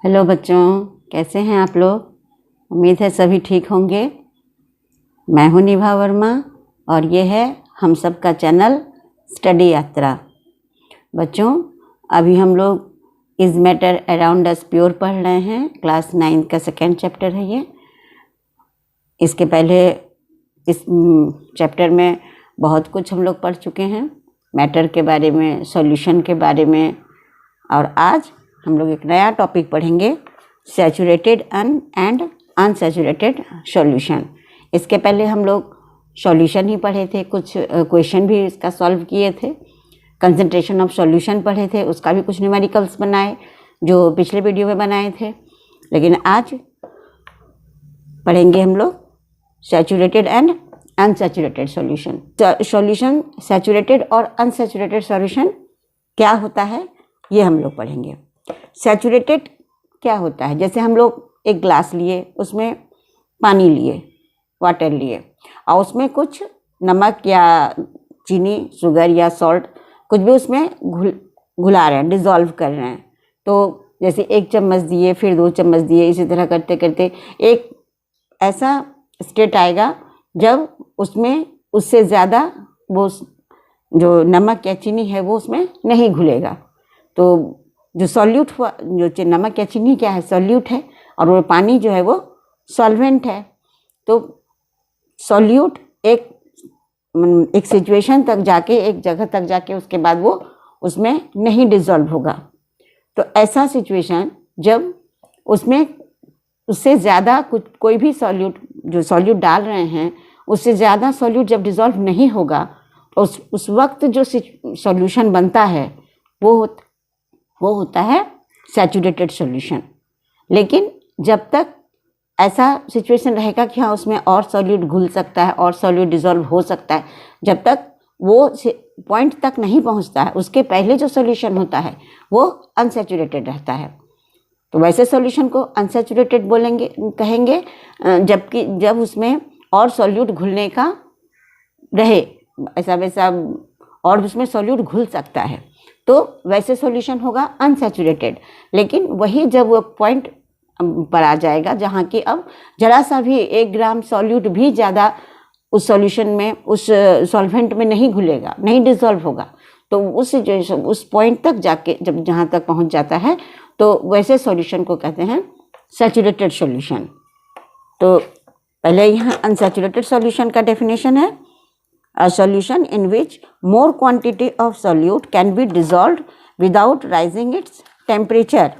Hello बच्चों, कैसे हैं आप लोग। उम्मीद है सभी ठीक होंगे। मैं हूं निभा वर्मा और ये है हम सब का चैनल स्टडी यात्रा। बच्चों, अभी हम लोग is matter around us pure पढ़ रहे हैं। क्लास 9 का सेकेंड चैप्टर है ये। इसके पहले इस चैप्टर में बहुत कुछ हम लोग पढ़ चुके हैं, मैटर के बारे में, सॉल्यूशन के बारे में। और आज हम लोग एक नया टॉपिक पढ़ेंगे, सैचुरेटेड एंड अनसैचुरेटेड सॉल्यूशन। इसके पहले हम लोग सॉल्यूशन ही पढ़े थे, कुछ क्वेश्चन भी इसका सॉल्व किए थे, कंसंट्रेशन ऑफ सॉल्यूशन पढ़े थे, उसका भी कुछ न्यूमेरिकल्स बनाए जो पिछले वीडियो में बनाए थे। लेकिन आज पढ़ेंगे हम लोग saturated and unsaturated solution. Solution saturated और अनसैचुरेटेड सॉल्यूशन क्या होता है ये हम लोग पढ़ेंगे। सैचुरेटेड क्या होता है, जैसे हम लोग एक ग्लास लिए, उसमें पानी लिए, वाटर लिए, और उसमें कुछ नमक या चीनी, शुगर या सॉल्ट कुछ भी उसमें घुला रहे हैं, डिज़ोल्व कर रहे हैं। तो जैसे 1 चम्मच दिए, फिर 2 चम्मच दिए, इसी तरह करते करते एक ऐसा स्टेट आएगा जब उसमें उससे ज़्यादा वो जो नमक या चीनी है वो उसमें नहीं घुलेगा। तो जो सॉल्यूट हुआ, जो नमक या चीनी क्या है, सॉल्यूट है, और वो पानी जो है वो सॉल्वेंट है। तो सॉल्यूट एक सिचुएशन तक जाके, एक जगह तक जाके, उसके बाद वो उसमें नहीं डिज़ोल्व होगा। तो ऐसा सिचुएशन जब उसमें उससे ज़्यादा कोई भी सॉल्यूट, जो सॉल्यूट डाल रहे हैं उससे ज़्यादा सॉल्यूट जब डिज़ोल्व नहीं होगा, उस वक्त जो सॉल्यूशन बनता है वो होता है सैचुरेटेड सॉल्यूशन। लेकिन जब तक ऐसा सिचुएशन रहेगा कि हाँ उसमें और सॉल्यूट घुल सकता है और सॉल्यूट डिज़ोल्व हो सकता है, जब तक वो पॉइंट तक नहीं पहुंचता है, उसके पहले जो सॉल्यूशन होता है वो अनसैचुरेटेड रहता है। तो वैसे सॉल्यूशन को अनसैचुरेटेड कहेंगे जब उसमें और सॉल्यूट घुलने का रहे, ऐसा वैसा और उसमें सॉल्यूट घुल सकता है, तो वैसे सॉल्यूशन होगा अनसैचुरेटेड। लेकिन वही जब वो पॉइंट पर आ जाएगा जहाँ की अब जरा सा भी 1 ग्राम सॉल्यूट भी ज़्यादा उस सॉल्यूशन में, उस सॉल्वेंट में नहीं घुलेगा, नहीं डिज़ोल्व होगा, तो उस पॉइंट तक जाके जब जहाँ तक पहुँच जाता है तो वैसे सॉल्यूशन को कहते हैं सैचुरेटेड सॉल्यूशन। तो पहले यहाँ अनसैचुरेटेड सॉल्यूशन का डेफिनेशन है, a solution in which more quantity of solute can be dissolved without rising its temperature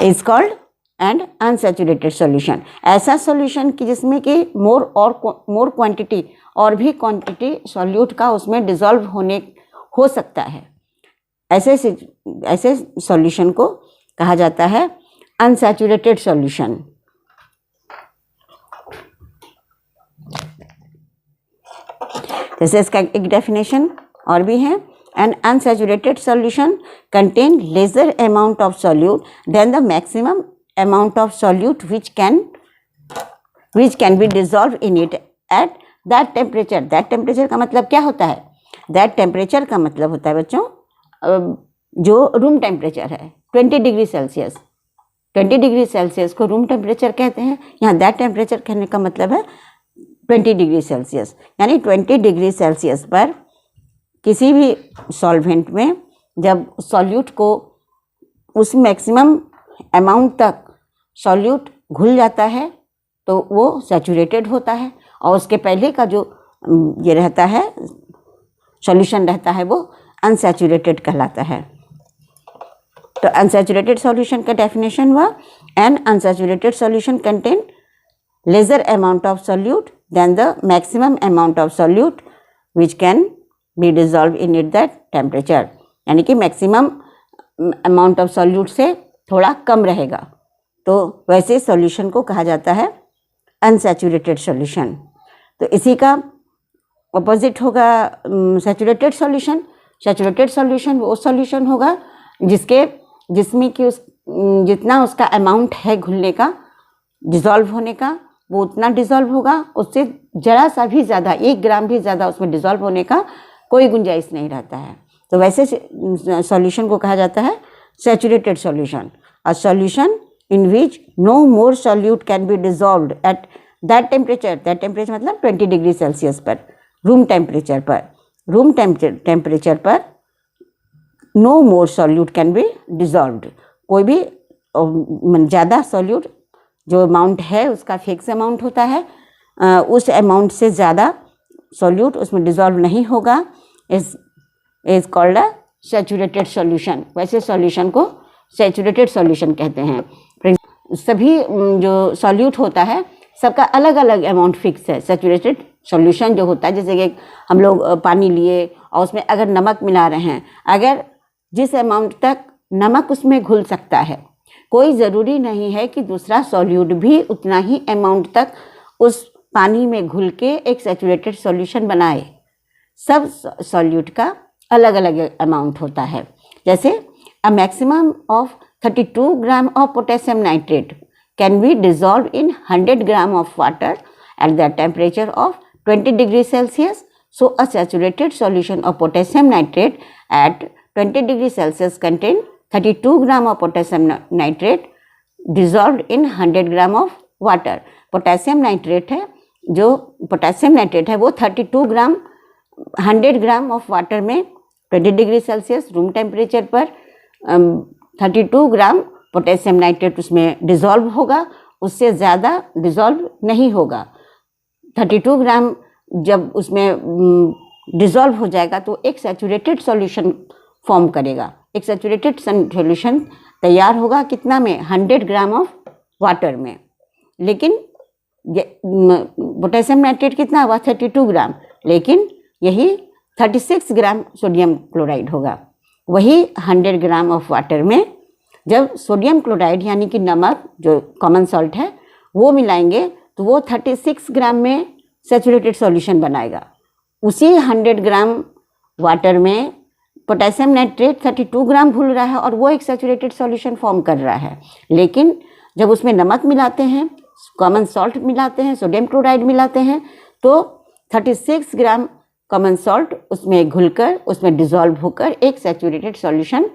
is called an unsaturated solution। ऐसा सॉल्यूशन कि जिसमें कि मोर क्वांटिटी और भी क्वांटिटी सॉल्यूट का उसमें डिज़ोल्व हो सकता है, ऐसे सॉल्यूशन को कहा जाता है अनसैचुरेटेड सॉल्यूशन। जैसे इसका एक डेफिनेशन और भी है, an unsaturated solution contain lesser amount of solute than the maximum amount of solute which can be dissolve in it at that temperature. That temperature का मतलब क्या होता है? दैट टेम्परेचर का मतलब होता है बच्चों जो रूम टेम्परेचर है 20 डिग्री सेल्सियस। 20 डिग्री सेल्सियस को रूम टेम्परेचर कहते हैं। यहाँ दैट टेम्परेचर कहने का मतलब है 20 डिग्री सेल्सियस, यानी 20 डिग्री सेल्सियस पर किसी भी सॉल्वेंट में जब सॉल्यूट को उस मैक्सिमम अमाउंट तक सॉल्यूट घुल जाता है तो वो सैचुरेटेड होता है, और उसके पहले का जो ये रहता है सॉल्यूशन रहता है वो अनसैचुरेटेड कहलाता है। तो अनसैचुरेटेड सॉल्यूशन का डेफिनेशन हुआ, N unsaturated solution contain lesser amount of solute than the maximum amount of solute which can be dissolved in it that temperature। यानी कि मैक्सिमम अमाउंट ऑफ सॉल्यूट से थोड़ा कम रहेगा, तो वैसे सॉल्यूशन को कहा जाता है अनसैचुरेटेड सॉल्यूशन। तो इसी का अपोजिट होगा सैचुरेटेड सॉल्यूशन। सैचुरेटेड सॉल्यूशन वो सॉल्यूशन होगा जिसमें कि जितना उसका अमाउंट है घुलने का, डिज़ोल्व होने का, वो उतना डिज़ोल्व होगा, उससे जरा सा भी ज़्यादा, 1 ग्राम भी ज़्यादा उसमें डिज़ोल्व होने का कोई गुंजाइश नहीं रहता है। तो वैसे सॉल्यूशन को कहा जाता है Saturated solution, a solution in which no more solute can be dissolved at that temperature. That temperature मतलब 20 डिग्री सेल्सियस पर, रूम टेम्परेचर पर, रूम टेम्परेचर पर no more solute can be dissolved. कोई भी ज़्यादा सॉल्यूट जो अमाउंट है उसका फिक्स अमाउंट होता है, उस अमाउंट से ज़्यादा सॉल्यूट उसमें डिजॉल्व नहीं होगा, is called a saturated solution. वैसे सॉल्यूशन को सैचुरेटेड सॉल्यूशन कहते हैं। सभी जो सॉल्यूट होता है सबका अलग अलग अमाउंट फिक्स है। सैचुरेटेड सॉल्यूशन जो होता है, जैसे कि हम लोग पानी लिए और उसमें अगर नमक मिला रहे हैं, अगर जिस अमाउंट तक नमक उसमें घुल सकता है, कोई ज़रूरी नहीं है कि दूसरा सॉल्यूट भी उतना ही अमाउंट तक उस पानी में घुल के एक सैचुरेटेड सॉल्यूशन बनाए। सब सॉल्यूट का अलग अलग अमाउंट होता है। जैसे a maximum of 32 gram of potassium nitrate can be dissolve in 100 gram of water at the temperature of 20 degree Celsius. So a saturated solution of potassium nitrate at 20 degree Celsius contain 32 gram of potassium nitrate dissolve in 100 gram of water. Potassium nitrate है, जो potassium nitrate है वो 32 ग्राम 100 gram of water में 20 degree Celsius room temperature पर 32 gram potassium nitrate उसमें dissolve होगा, उससे ज़्यादा डिज़ोल्व नहीं होगा। 32 ग्राम जब उसमें डिज़ोल्व हो जाएगा तो एक सैचुरेटेड सॉल्यूशन फॉर्म करेगा। एक सैचुरेटेड सॉल्यूशन तैयार होगा कितना में? 100 ग्राम ऑफ वाटर में। लेकिन पोटेशियम नाइट्रेट कितना हुआ? 32 ग्राम, लेकिन यही 36 ग्राम सोडियम क्लोराइड होगा। वही 100 ग्राम ऑफ वाटर में जब सोडियम क्लोराइड यानी कि नमक जो कॉमन सॉल्ट है वो मिलाएंगे तो वो 36 ग्राम में सैचुरेटेड सॉल्यूशन बनाएगा। उसी 100 ग्राम वाटर में पोटेशियम नाइट्रेट 32 ग्राम घुल रहा है और वो एक सैचुरेटेड सॉल्यूशन फॉर्म कर रहा है। लेकिन जब उसमें नमक मिलाते हैं, कॉमन सॉल्ट मिलाते हैं, सोडियम क्लोराइड मिलाते हैं, तो 36 ग्राम कॉमन सॉल्ट उसमें घुलकर उसमें डिज़ोल्व होकर एक सैचुरेटेड सॉल्यूशन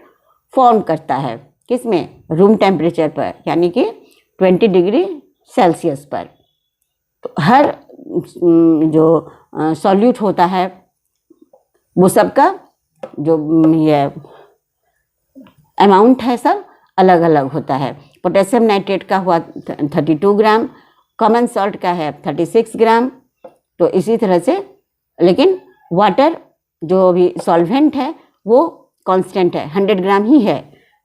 फॉर्म करता है। किसमें? रूम टेम्परेचर पर, यानी कि 20 डिग्री सेल्सियस पर। तो हर जो सॉल्यूट होता है वो सबका जो ये अमाउंट है सब अलग अलग होता है। पोटेशियम नाइट्रेट का हुआ 32 ग्राम, कॉमन सॉल्ट का है 36 ग्राम। तो इसी तरह से, लेकिन वाटर जो भी सॉल्वेंट है वो कांस्टेंट है, 100 ग्राम ही है।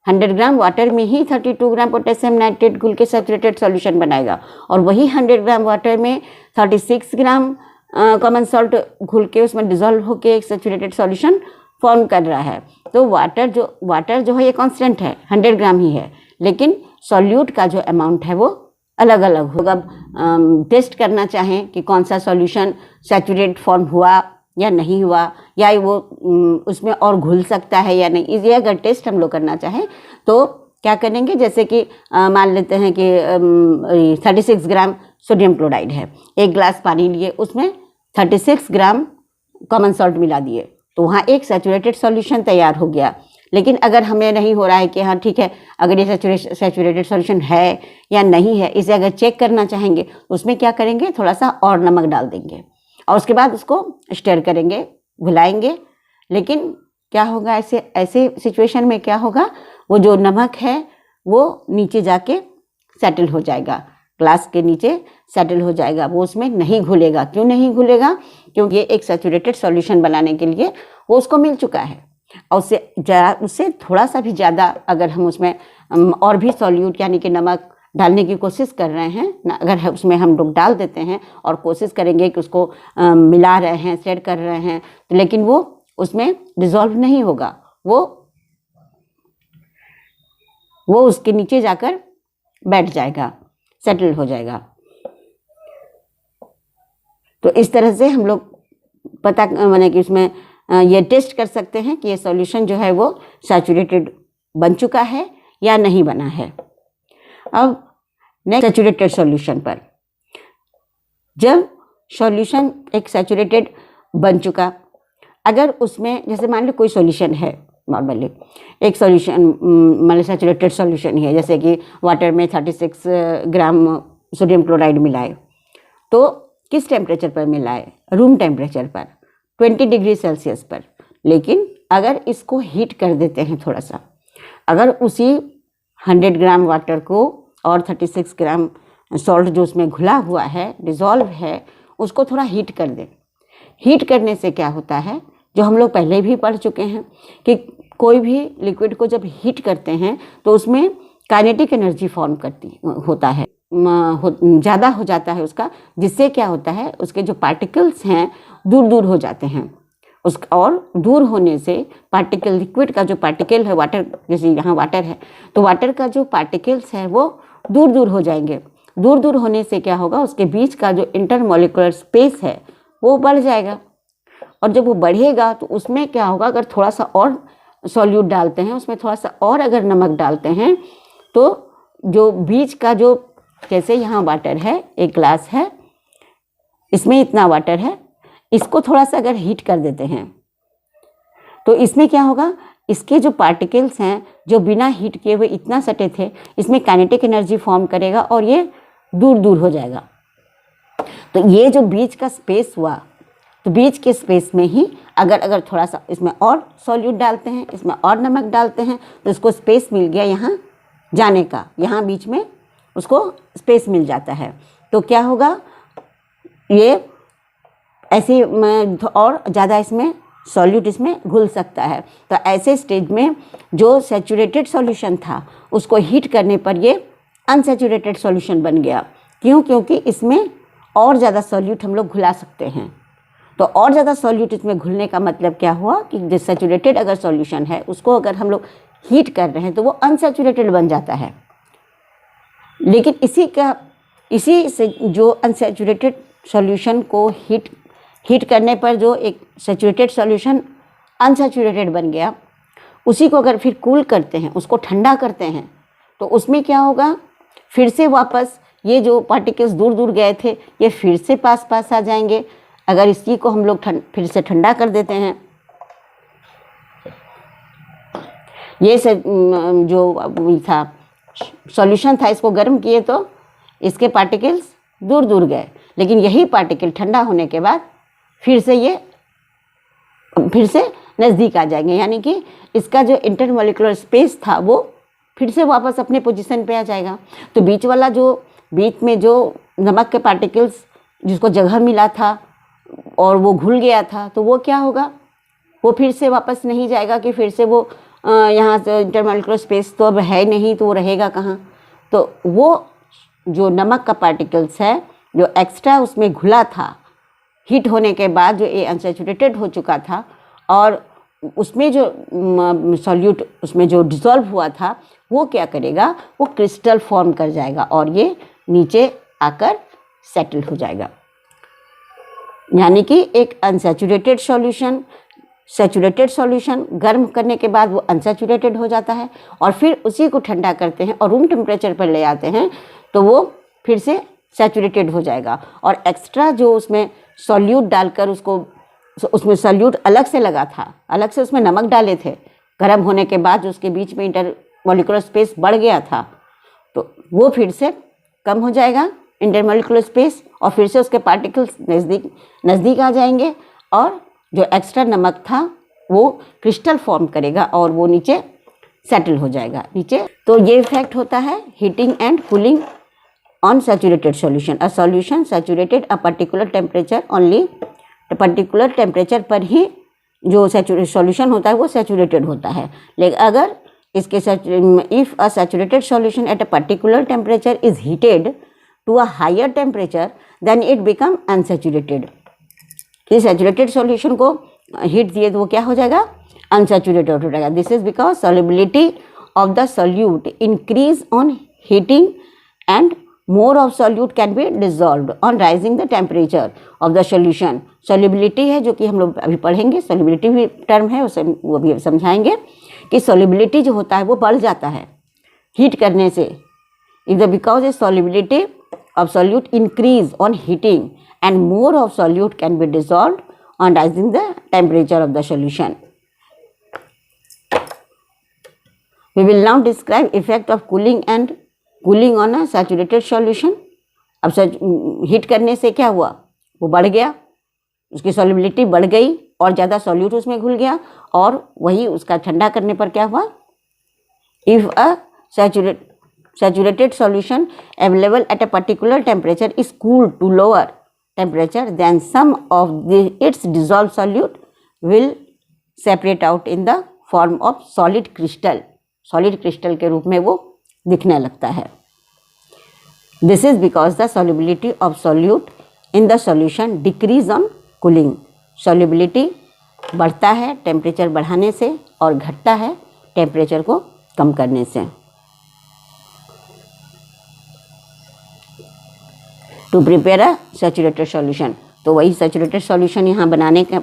100 ग्राम वाटर में ही 32 ग्राम पोटेशियम नाइट्रेट घुल के सैचुरेटेड सॉल्यूशन बनाएगा, और वही 100 ग्राम वाटर में 36 ग्राम कॉमन सॉल्ट घुल के उसमें डिज़ोल्व होकर एक सैचुरेटेड सॉल्यूशन फॉर्म कर रहा है। तो वाटर जो है ये कांस्टेंट है, 100 ग्राम ही है, लेकिन सॉल्यूट का जो अमाउंट है वो अलग अलग होगा। टेस्ट करना चाहें कि कौन सा सॉल्यूशन सैचुरेट फॉर्म हुआ या नहीं हुआ, या वो उसमें और घुल सकता है या नहीं, ये अगर टेस्ट हम लोग करना चाहें तो क्या करेंगे? जैसे कि मान लेते हैं कि 36 ग्राम सोडियम क्लोराइड है, एक ग्लास पानी लिए, उसमें 36 ग्राम कॉमन सॉल्ट मिला दिए, तो वहाँ एक सैचुरेटेड सॉल्यूशन तैयार हो गया। लेकिन अगर हमें नहीं हो रहा है कि हाँ ठीक है, अगर ये सैचुरेटेड सॉल्यूशन है या नहीं है, इसे अगर चेक करना चाहेंगे उसमें क्या करेंगे? थोड़ा सा और नमक डाल देंगे और उसके बाद उसको स्टर करेंगे, घुलाएंगे। लेकिन क्या होगा ऐसे सिचुएशन में? क्या होगा? वो जो नमक है वो नीचे जाके सेटल हो जाएगा, ग्लास के नीचे सेटल हो जाएगा, वो उसमें नहीं घुलेगा। क्यों नहीं घुलेगा? क्योंकि एक सैचुरेटेड सॉल्यूशन बनाने के लिए वो उसको मिल चुका है, और उससे थोड़ा सा भी ज़्यादा अगर हम उसमें और भी सॉल्यूट यानी कि नमक डालने की कोशिश कर रहे हैं ना, अगर उसमें हम लोग डाल देते हैं और कोशिश करेंगे कि उसको मिला रहे हैं, सेट कर रहे हैं, तो लेकिन वो उसमें डिज़ोल्व नहीं होगा, वो उसके नीचे जाकर बैठ जाएगा, सेटल हो जाएगा। तो इस तरह से हम लोग पता माने कि उसमें ये टेस्ट कर सकते हैं कि ये सॉल्यूशन जो है वो सैचुरेटेड बन चुका है या नहीं बना है। अब नेक्स्ट सैचुरेटेड सॉल्यूशन पर, जब सॉल्यूशन एक सैचुरेटेड बन चुका, अगर उसमें जैसे मान लो कोई सॉल्यूशन है नॉर्मली। एक सॉल्यूशन मतलब सैचुरेटेड सॉल्यूशन ही है, जैसे कि वाटर में 36 ग्राम सोडियम क्लोराइड मिलाए, तो किस टेम्परेचर पर मिलाए? रूम टेम्परेचर पर, 20 डिग्री सेल्सियस पर। लेकिन अगर इसको हीट कर देते हैं थोड़ा सा, अगर उसी 100 ग्राम वाटर को और 36 ग्राम सॉल्ट जो उसमें घुला हुआ है, डिज़ोल्व है, उसको थोड़ा हीट कर दें। हीट करने से क्या होता है, जो हम लोग पहले भी पढ़ चुके हैं कि कोई भी लिक्विड को जब हीट करते हैं तो उसमें काइनेटिक एनर्जी फॉर्म होता है, ज़्यादा हो जाता है उसका, जिससे क्या होता है, उसके जो पार्टिकल्स हैं दूर दूर हो जाते हैं। और दूर होने से पार्टिकल, लिक्विड का जो पार्टिकल है, वाटर, जैसे यहाँ वाटर है, तो वाटर का जो पार्टिकल्स है वो दूर दूर हो जाएंगे। दूर दूर होने से क्या होगा, उसके बीच का जो इंटरमॉलिक्यूलर स्पेस है वो बढ़ जाएगा। और जब वो बढ़ेगा तो उसमें क्या होगा, अगर थोड़ा सा और सॉल्यूट डालते हैं, उसमें थोड़ा सा और अगर नमक डालते हैं, तो जो बीच का जो, जैसे यहाँ वाटर है, एक ग्लास है, इसमें इतना वाटर है, इसको थोड़ा सा अगर हीट कर देते हैं तो इसमें क्या होगा, इसके जो पार्टिकल्स हैं जो बिना हीट किए हुए इतना सटे थे, इसमें काइनेटिक एनर्जी फॉर्म करेगा और ये दूर दूर हो जाएगा। तो ये जो बीच का स्पेस हुआ, तो बीच के स्पेस में ही अगर थोड़ा सा इसमें और सॉल्यूट डालते हैं, इसमें और नमक डालते हैं, तो इसको स्पेस मिल गया यहाँ जाने का, यहाँ बीच में उसको स्पेस मिल जाता है। तो क्या होगा, ये ऐसे और ज़्यादा इसमें सॉल्यूट इसमें घुल सकता है। तो ऐसे स्टेज में जो सैचुरेटेड सॉल्यूशन था उसको हीट करने पर ये अनसैचुरेटेड सॉल्यूशन बन गया। क्यों? क्योंकि इसमें और ज़्यादा सॉल्यूट हम लोग घुला सकते हैं। तो और ज़्यादा सॉल्यूट इसमें घुलने का मतलब क्या हुआ कि जो सैचुरेटेड अगर सॉल्यूशन है उसको अगर हम लोग हीट कर रहे हैं तो वो अनसैचुरेटेड बन जाता है। लेकिन इसी से जो अनसैचुरेटेड सॉल्यूशन को हीट करने पर जो एक सैचुरेटेड सॉल्यूशन अनसैचुरेटेड बन गया, उसी को अगर फिर कूल करते हैं, उसको ठंडा करते हैं, तो उसमें क्या होगा, फिर से वापस ये जो पार्टिकल्स दूर दूर गए थे ये फिर से पास पास आ जाएंगे। अगर इसी को हम लोग फिर से ठंडा कर देते हैं, ये जो था सॉल्यूशन था, इसको गर्म किए तो इसके पार्टिकल्स दूर दूर गए, लेकिन यही पार्टिकल ठंडा होने के बाद फिर से नज़दीक आ जाएंगे, यानी कि इसका जो इंटरमॉलिक्यूलर स्पेस था वो फिर से वापस अपने पोजीशन पे आ जाएगा। तो बीच में जो नमक के पार्टिकल्स जिसको जगह मिला था और वो घुल गया था, तो वो क्या होगा, वो फिर से वापस नहीं जाएगा कि फिर से वो यहाँ से इंटरमॉलिक्यूलर स्पेस तो अब है नहीं, तो वो रहेगा कहाँ। तो वो जो नमक का पार्टिकल्स है जो एक्स्ट्रा उसमें घुला था, हीट होने के बाद जो ये अनसैचुरेटेड हो चुका था और उसमें जो सॉल्यूट उसमें जो डिज़ोल्व हुआ था, वो क्या करेगा, वो क्रिस्टल फॉर्म कर जाएगा और ये नीचे आकर सेटल हो जाएगा। यानी कि एक अनसैचुरेटेड सॉल्यूशन, सैचुरेटेड सॉल्यूशन गर्म करने के बाद वो अनसैचुरेटेड हो जाता है और फिर उसी को ठंडा करते हैं और रूम टेम्परेचर पर ले आते हैं तो वो फिर से सैचुरेटेड हो जाएगा। और एक्स्ट्रा जो उसमें सॉल्यूट डालकर उसमें सॉल्यूट अलग से लगा था, अलग से उसमें नमक डाले थे, गर्म होने के बाद जो उसके बीच में इंटरमॉलिक्यूलर स्पेस बढ़ गया था, तो वो फिर से कम हो जाएगा इंटरमॉलिक्यूलर स्पेस और फिर से उसके पार्टिकल्स नज़दीक आ जाएंगे और जो एक्स्ट्रा नमक था वो क्रिस्टल फॉर्म करेगा और वो नीचे सेटल हो जाएगा नीचे। तो ये इफेक्ट होता है heating and cooling on saturated solution. A solution saturated a particular temperature only, particular temperature पर ही जो सॉल्यूशन होता है वो सैचुरेटेड होता है। लेकिन अगर इसके if a saturated solution at a particular temperature is heated to a higher temperature then it become unsaturated. कि सैचुरेटेड सॉल्यूशन को हीट दिए तो वो क्या हो जाएगा, अनसैचुरेटेड हो जाएगा। This is because solubility of the solute increase on heating and more of solute can be dissolved on rising the temperature of the solution। solubility है जो कि हम लोग अभी पढ़ेंगे, solubility भी टर्म है, उसे वो भी समझाएंगे कि solubility जो होता है वो बढ़ जाता है हीट करने से। if the because is solubility of solute increase on heating and more of solute can be dissolved on rising the temperature of the solution। We will now describe effect of cooling on a saturated solution. अब heat करने से क्या हुआ, वो बढ़ गया, उसकी solubility बढ़ गई और ज़्यादा सॉल्यूट उसमें घुल गया, और वही उसका ठंडा करने पर क्या हुआ, if a saturated solution available at a particular temperature is cooled to lower temperature, then some of its dissolved solute will separate out in the form of solid crystal के रूप में वो दिखने लगता है। This is because the solubility of solute in the solution decrease on cooling। solubility बढ़ता है temperature बढ़ाने से और घटता है टेम्परेचर को कम करने से। To prepare a saturated solution, तो वही सैचुरेटेड सॉल्यूशन यहाँ बनाने का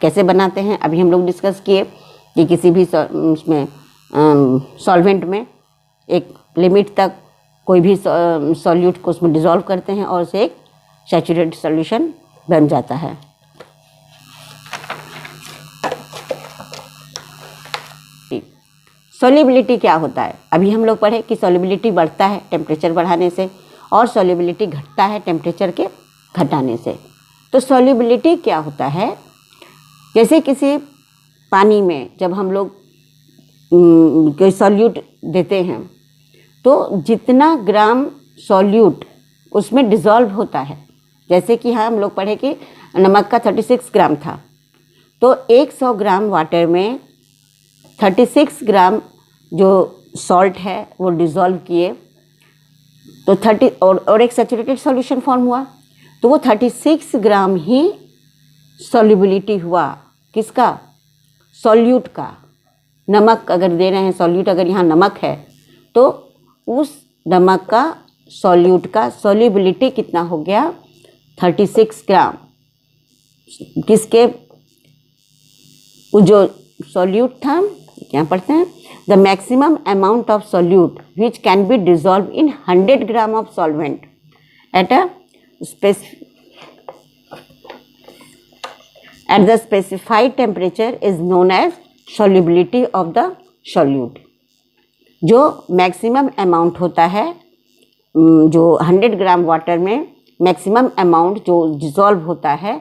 कैसे बनाते हैं अभी हम लोग डिस्कस किए कि किसी भी उसमें सॉल्वेंट में एक लिमिट तक कोई भी सॉल्यूट को उसमें डिज़ोल्व करते हैं और उसे एक सैचुरेटेड सॉल्यूशन बन जाता है। सॉल्युबिलिटी क्या होता है, अभी हम लोग पढ़े कि सॉल्युबिलिटी बढ़ता है टेम्परेचर बढ़ाने से और सॉल्युबिलिटी घटता है टेम्परेचर के घटाने से। तो सॉल्युबिलिटी क्या होता है, जैसे किसी पानी में जब हम लोग कोई सॉल्यूट देते हैं तो जितना ग्राम सॉल्यूट उसमें डिज़ोल्व होता है, जैसे कि हाँ हम लोग पढ़े कि नमक का 36 ग्राम था, तो 100 ग्राम वाटर में 36 ग्राम जो सॉल्ट है वो डिज़ोल्व किए, तो 30 और एक सैचुरेटेड सॉल्यूशन फॉर्म हुआ, तो वो 36 ग्राम ही सॉल्युबिलिटी हुआ किसका, सॉल्यूट का। नमक अगर दे रहे हैं सॉल्यूट, अगर यहाँ नमक है तो उस नमक का सॉल्यूट का सॉल्युबिलिटी कितना हो गया, 36 ग्राम। किसके, जो सॉल्यूट था, क्या पढ़ते हैं, the maximum amount of solute which can be dissolve in 100 gram of solvent at the specified temperature is known as solubility of the solute. जो मैक्सिमम अमाउंट होता है, जो 100 ग्राम वाटर में मैक्सिमम अमाउंट जो डिज़ोल्व होता है,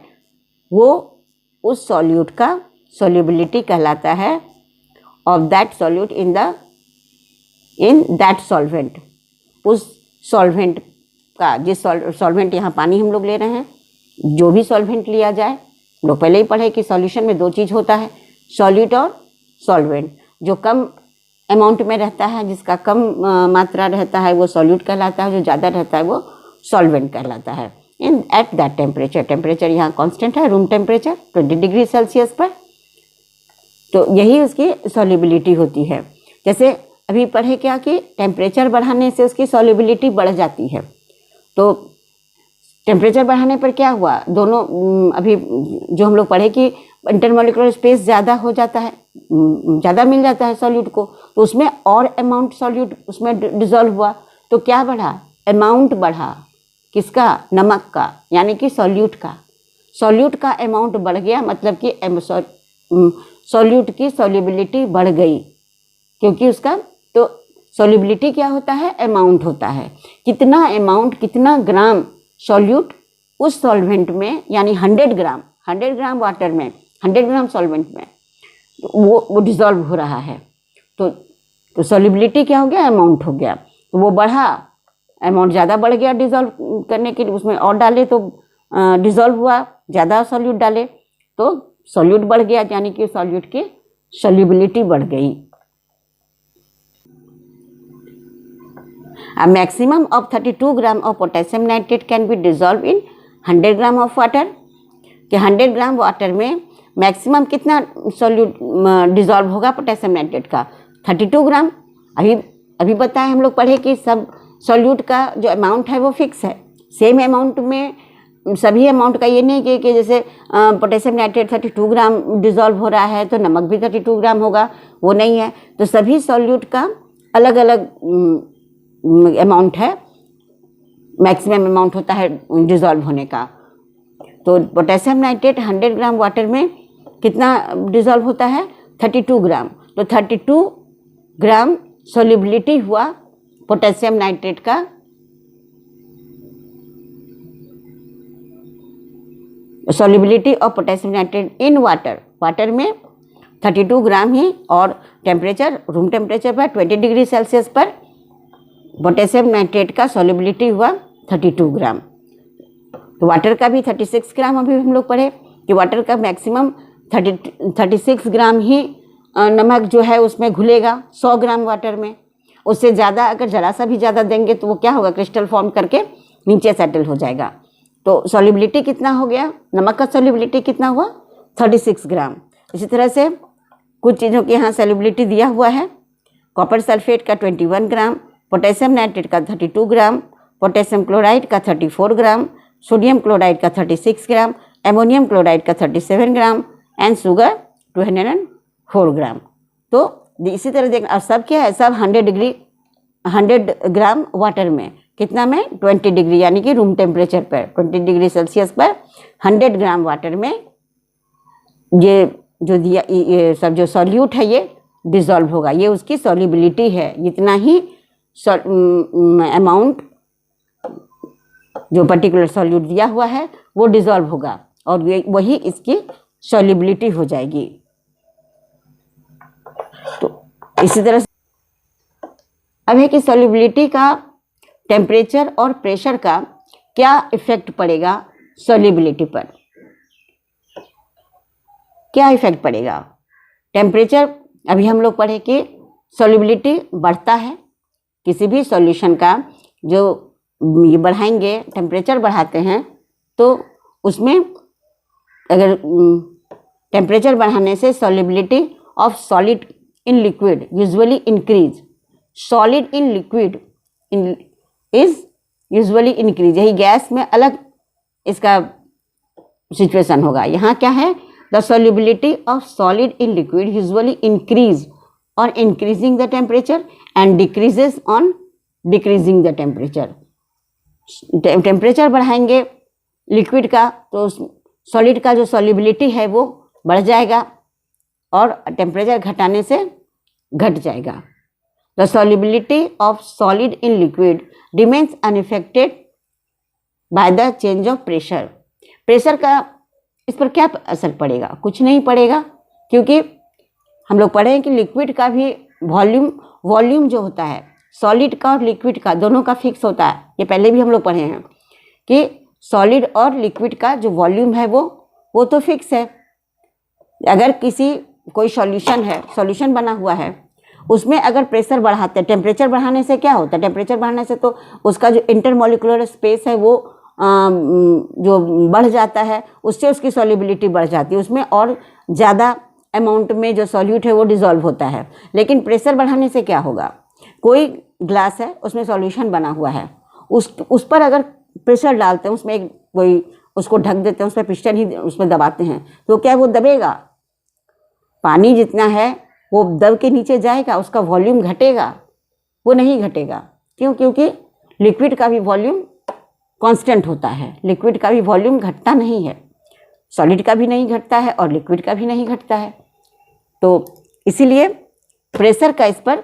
वो उस सॉल्यूट का सॉल्युबिलिटी कहलाता है of that solute in that solvent. उस सॉल्वेंट का, जिस सॉल्वेंट यहाँ पानी हम लोग ले रहे हैं, जो भी सॉल्वेंट लिया जाए, लोग पहले ही पढ़े कि सॉल्यूशन में 2 चीज़ होता है, सॉल्यूट और सॉल्वेंट। जो कम अमाउंट में रहता है, जिसका कम मात्रा रहता है, वो सॉल्यूट कहलाता है, जो ज़्यादा रहता है वो सॉल्वेंट कहलाता है। इन एट दैट टेम्परेचर, टेम्परेचर यहाँ कांस्टेंट है, रूम टेम्परेचर 20 डिग्री सेल्सियस पर, तो यही उसकी सॉल्युबिलिटी होती है। जैसे अभी पढ़े क्या कि टेम्परेचर बढ़ाने से उसकी सॉल्युबिलिटी बढ़ जाती है, तो टेम्परेचर बढ़ाने पर क्या हुआ, दोनों अभी जो हम लोग पढ़े कि इंटरमॉलिक्यूलर स्पेस ज़्यादा हो जाता है, ज़्यादा मिल जाता है सॉल्यूट को, तो उसमें और अमाउंट सॉल्यूट उसमें डिज़ोल्व हुआ, तो क्या बढ़ा, अमाउंट बढ़ा, किसका, नमक का, यानी कि सॉल्यूट का। सॉल्यूट का अमाउंट बढ़ गया, मतलब कि सॉल्यूट की सॉल्युबिलिटी बढ़ गई, क्योंकि उसका तो सॉल्युबिलिटी क्या होता है, अमाउंट होता है, कितना अमाउंट, कितना ग्राम सॉल्यूट उस सॉल्वेंट में, यानी 100 ग्राम वाटर में, 100 ग्राम सॉल्वेंट में वो डिज़ोल्व हो रहा है, तो सॉल्युबिलिटी क्या हो गया, अमाउंट हो गया, तो वो बढ़ा, अमाउंट ज़्यादा बढ़ गया डिज़ोल्व करने के लिए, उसमें और डाले तो डिज़ोल्व हुआ, ज़्यादा सॉल्यूट डाले तो सॉल्यूट बढ़ गया, यानी कि सॉल्यूट की सॉल्युबिलिटी बढ़ गई। A maximum of 32 gram of potassium nitrate can be dissolve in 100 gram of water, कि 100 ग्राम वाटर में मैक्सिमम कितना सॉल्यूट डिज़ोल्व होगा पोटेशियम नाइट्रेट का, 32 ग्राम। अभी बताए हम लोग पढ़े कि सब सॉल्यूट का जो अमाउंट है वो फिक्स है, सेम अमाउंट में सभी अमाउंट का ये नहीं कि जैसे पोटेशियम नाइट्रेट 32 ग्राम डिज़ोल्व हो रहा है तो नमक भी 32 ग्राम होगा, वो नहीं है। तो सभी सॉल्यूट का अलग अलग अमाउंट है, मैक्सिमम अमाउंट होता है डिज़ोल्व होने का। तो पोटेशियम नाइट्रेट 100 ग्राम वाटर में कितना डिज़ोल्व होता है, 32 ग्राम। तो 32 ग्राम सॉल्युबिलिटी हुआ पोटेशियम नाइट्रेट का, solubility of potassium nitrate in water में 32 ग्राम ही, और टेम्परेचर रूम टेम्परेचर पर 20 डिग्री सेल्सियस पर पोटेशियम नाइट्रेट का सॉल्युबिलिटी हुआ 32 ग्राम। तो वाटर का भी 36 ग्राम अभी हम लोग पढ़े कि वाटर का मैक्सिमम 36 ग्राम ही नमक जो है उसमें घुलेगा 100 ग्राम वाटर में। उससे ज़्यादा अगर ज़रा सा भी ज़्यादा देंगे तो वो क्या होगा, क्रिस्टल फॉर्म करके नीचे सेटल हो जाएगा। तो सॉल्युबिलिटी कितना हो गया, नमक का सॉल्युबिलिटी कितना हुआ 36 ग्राम। इसी तरह से कुछ चीज़ों की यहाँ सॉल्युबिलिटी दिया हुआ है। कॉपर सल्फेट का 21 ग्राम, पोटेशियम नाइट्रेट का 32 ग्राम, पोटेशियम क्लोराइड का 34 ग्राम, सोडियम क्लोराइड का 36 ग्राम, एमोनियम क्लोराइड का 37 ग्राम एंड शुगर 204 ग्राम। तो इसी तरह देखना, और सब क्या है, सब 100 ग्राम वाटर में, कितना में 20 डिग्री यानी कि रूम टेम्परेचर पर 20 डिग्री सेल्सियस पर 100 ग्राम वाटर में ये जो दिया, ये सब जो सॉल्यूट है ये डिज़ोल्व होगा। ये उसकी सॉल्युबिलिटी है, इतना ही अमाउंट जो पर्टिकुलर सॉल्यूट दिया हुआ है वो डिज़ोल्व होगा और वही इसकी सॉल्युबिलिटी हो जाएगी। तो इसी तरह से अब है कि सॉल्युबिलिटी का टेम्परेचर और प्रेशर का क्या इफेक्ट पड़ेगा सॉल्युबिलिटी पर, क्या इफेक्ट पड़ेगा। टेम्परेचर अभी हम लोग पढ़े कि सॉल्युबिलिटी बढ़ता है किसी भी सॉल्यूशन का, जो ये बढ़ाएंगे टेम्परेचर बढ़ाते हैं तो उसमें अगर टेम्परेचर बढ़ाने से solubility of solid in liquid usually increase, solid in liquid is usually increase, यही गैस में अलग इसका सिचुएशन होगा। यहाँ क्या है, the solubility of solid in liquid usually increase और increasing the temperature and decreases on decreasing the temperature. Temperature बढ़ाएंगे लिक्विड का तो सॉलिड का जो सॉल्युबिलिटी है वो बढ़ जाएगा और टेम्परेचर घटाने से घट जाएगा। The solubility of solid in liquid remains unaffected by the change of pressure. Pressure का इस पर क्या असर पड़ेगा, कुछ नहीं पड़ेगा, क्योंकि हम लोग पढ़े हैं कि लिक्विड का भी वॉल्यूम जो होता है सॉलिड का और लिक्विड का दोनों का फिक्स होता है। ये पहले भी हम लोग पढ़े हैं कि सॉलिड और लिक्विड का जो वॉल्यूम है वो तो फिक्स है। अगर कोई सॉल्यूशन बना हुआ है, उसमें अगर प्रेशर बढ़ाते हैं, टेम्परेचर बढ़ाने से क्या होता है, टेम्परेचर बढ़ाने से तो उसका जो इंटरमोलिकुलर स्पेस है वो जो बढ़ जाता है, उससे उसकी सॉल्युबिलिटी बढ़ जाती है, उसमें और ज़्यादा अमाउंट में जो सॉल्यूट है वो डिज़ोल्व होता है। लेकिन प्रेशर बढ़ाने से क्या होगा, कोई ग्लास है उसमें सॉल्यूशन बना हुआ है, उस पर अगर प्रेशर डालते हैं, उसमें कोई उसको ढक देते हैं, उस पर पिस्टन ही उसमें दबाते हैं तो क्या वो दबेगा, पानी जितना है वो दब के नीचे जाएगा, उसका वॉल्यूम घटेगा, वो नहीं घटेगा। क्यों, क्योंकि लिक्विड का भी वॉल्यूम कांस्टेंट होता है, लिक्विड का भी वॉल्यूम घटता नहीं है, सॉलिड का भी नहीं घटता है और लिक्विड का भी नहीं घटता है। तो इसीलिए प्रेशर का इस पर,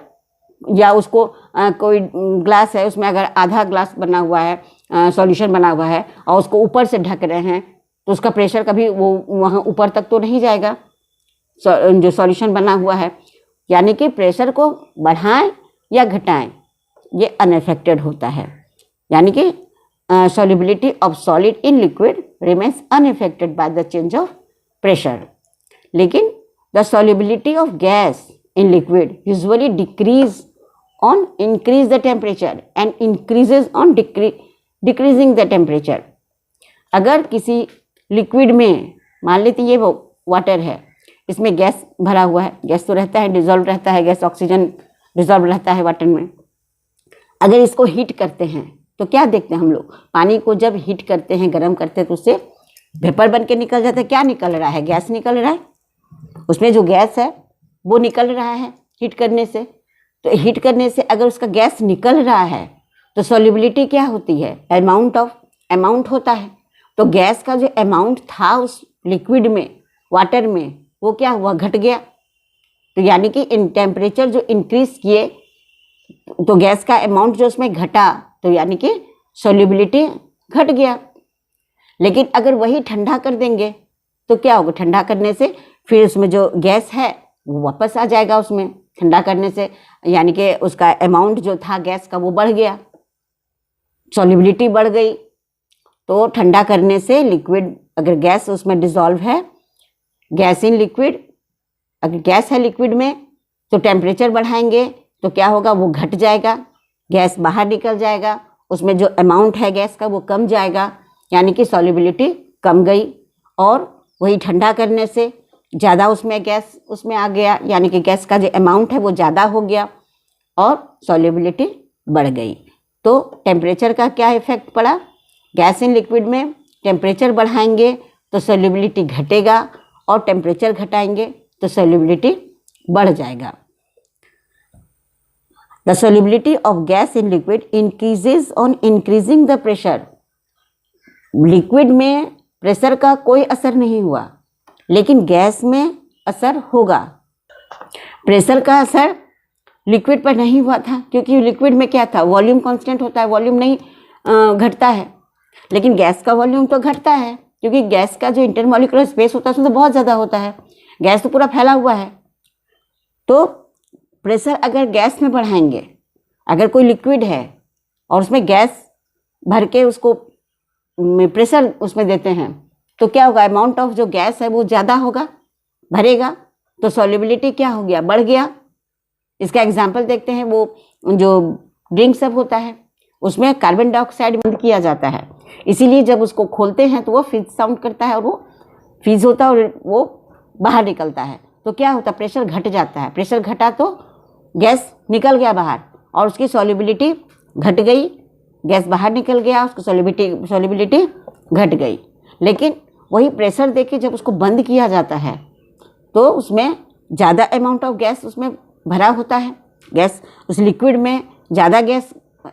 या उसको कोई ग्लास है उसमें अगर आधा ग्लास बना हुआ है, सॉल्यूशन बना हुआ है और उसको ऊपर से ढक रहे हैं तो उसका प्रेशर कभी वो वहाँ ऊपर तक तो नहीं जाएगा जो सॉल्यूशन बना हुआ है। यानी कि प्रेशर को बढ़ाएं या घटाएं ये अनअफेक्टेड होता है, यानी कि solubility of solid in liquid remains unaffected by the change of pressure. लेकिन the solubility of gas in liquid usually decrease on increase the temperature and increases on decreasing the temperature. अगर किसी liquid में, मान लेते ये वो water है, इसमें गैस भरा हुआ है, गैस तो रहता है, डिजॉल्व रहता है, गैस ऑक्सीजन डिजॉल्व रहता है वाटर में। अगर इसको हीट करते हैं तो क्या देखते हैं हम लोग, पानी को जब हीट करते हैं, गर्म करते हैं तो उससे वेपर बन के निकल जाता है। क्या निकल रहा है, गैस निकल रहा है, उसमें जो गैस है वो निकल रहा है हीट करने से। तो हीट करने से अगर उसका गैस निकल रहा है तो सॉल्युबिलिटी क्या होती है, अमाउंट होता है। तो गैस का जो अमाउंट था उस लिक्विड में, वाटर में, वो क्या हुआ, घट गया। तो यानी कि इन टेम्परेचर जो इंक्रीज किए तो गैस का अमाउंट जो उसमें घटा, तो यानी कि सॉल्युबिलिटी घट गया। लेकिन अगर वही ठंडा कर देंगे तो क्या होगा, ठंडा करने से फिर उसमें जो गैस है वो वापस आ जाएगा उसमें, ठंडा करने से यानी कि उसका अमाउंट जो था गैस का वो बढ़ गया, सॉल्युबिलिटी बढ़ गई। तो ठंडा करने से लिक्विड, अगर गैस उसमें डिसॉल्व है, गैस इन लिक्विड, अगर गैस है लिक्विड में तो टेम्परेचर बढ़ाएंगे तो क्या होगा, वो घट जाएगा, गैस बाहर निकल जाएगा, उसमें जो अमाउंट है गैस का वो कम जाएगा, यानी कि सॉल्युबिलिटी कम गई। और वही ठंडा करने से ज़्यादा उसमें गैस उसमें आ गया, यानी कि गैस का जो अमाउंट है वो ज़्यादा हो गया और सॉल्युबिलिटी बढ़ गई। तो टेम्परेचर का क्या इफेक्ट पड़ा, गैस इन लिक्विड में टेम्परेचर बढ़ाएंगे तो सॉल्युबिलिटी घटेगा और टेम्परेचर घटाएंगे तो सॉल्युबिलिटी बढ़ जाएगा। The solubility of gas in liquid increases on increasing the pressure. Liquid में प्रेशर का कोई असर नहीं हुआ, लेकिन गैस में असर होगा। प्रेशर का असर लिक्विड पर नहीं हुआ था, क्योंकि लिक्विड में क्या था, वॉल्यूम कांस्टेंट होता है, वॉल्यूम नहीं घटता है। लेकिन गैस का वॉल्यूम तो घटता है, क्योंकि गैस का जो इंटरमॉलिक्यूलर स्पेस होता है उसमें तो बहुत ज़्यादा होता है, गैस तो पूरा फैला हुआ है। तो प्रेशर अगर गैस में बढ़ाएंगे, अगर कोई लिक्विड है और उसमें गैस भर के उसको प्रेशर उसमें देते हैं, तो क्या होगा, अमाउंट ऑफ जो गैस है वो ज़्यादा होगा, भरेगा, तो सॉल्युबिलिटी क्या हो गया, बढ़ गया। इसका एग्जांपल देखते हैं, वो जो ड्रिंक सब होता है उसमें कार्बन डाइऑक्साइड बंद किया जाता है, इसीलिए जब उसको खोलते हैं तो वो फिज साउंड करता है और वो फिज होता है और वो बाहर निकलता है। तो क्या होता है, प्रेशर घट जाता है, प्रेशर घटा तो गैस निकल गया बाहर और उसकी सॉल्युबिलिटी घट गई, गैस बाहर निकल गया, उसकी सॉल्युबिलिटी घट गई। लेकिन वही प्रेशर देके जब उसको बंद किया जाता है तो उसमें ज़्यादा अमाउंट ऑफ गैस उसमें भरा होता है, गैस उस लिक्विड में ज़्यादा गैस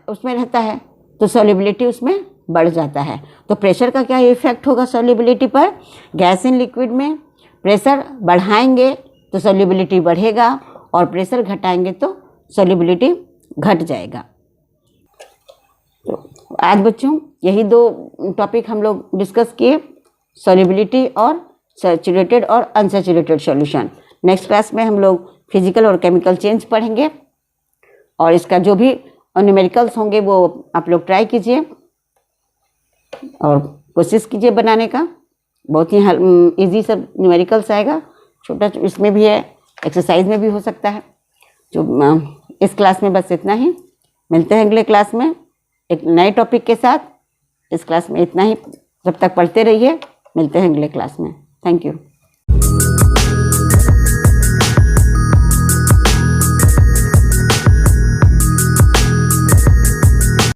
उसमें रहता है, तो सॉल्युबिलिटी उसमें बढ़ जाता है। तो प्रेशर का क्या इफेक्ट होगा सॉल्युबिलिटी पर, गैस इन लिक्विड में प्रेशर बढ़ाएंगे तो सॉल्युबिलिटी बढ़ेगा और प्रेशर घटाएंगे तो सॉल्युबिलिटी घट जाएगा। तो आज बच्चों यही दो टॉपिक हम लोग डिस्कस किए, सॉल्युबिलिटी और सैचुरेटेड और अनसैचुरेटेड सॉल्यूशन। नेक्स्ट क्लास में हम लोग फिजिकल और केमिकल चेंज पढ़ेंगे और इसका जो भी न्यूमेरिकल्स होंगे वो आप लोग ट्राई कीजिए और कोशिश कीजिए बनाने का। बहुत ही इजी सब न्यूमेरिकल्स आएगा, छोटा इसमें भी है, एक्सरसाइज में भी हो सकता है। जो इस क्लास में बस इतना ही, मिलते हैं अगले क्लास में एक नए टॉपिक के साथ। इस क्लास में इतना ही, जब तक पढ़ते रहिए, मिलते हैं अगले क्लास में। Thank you.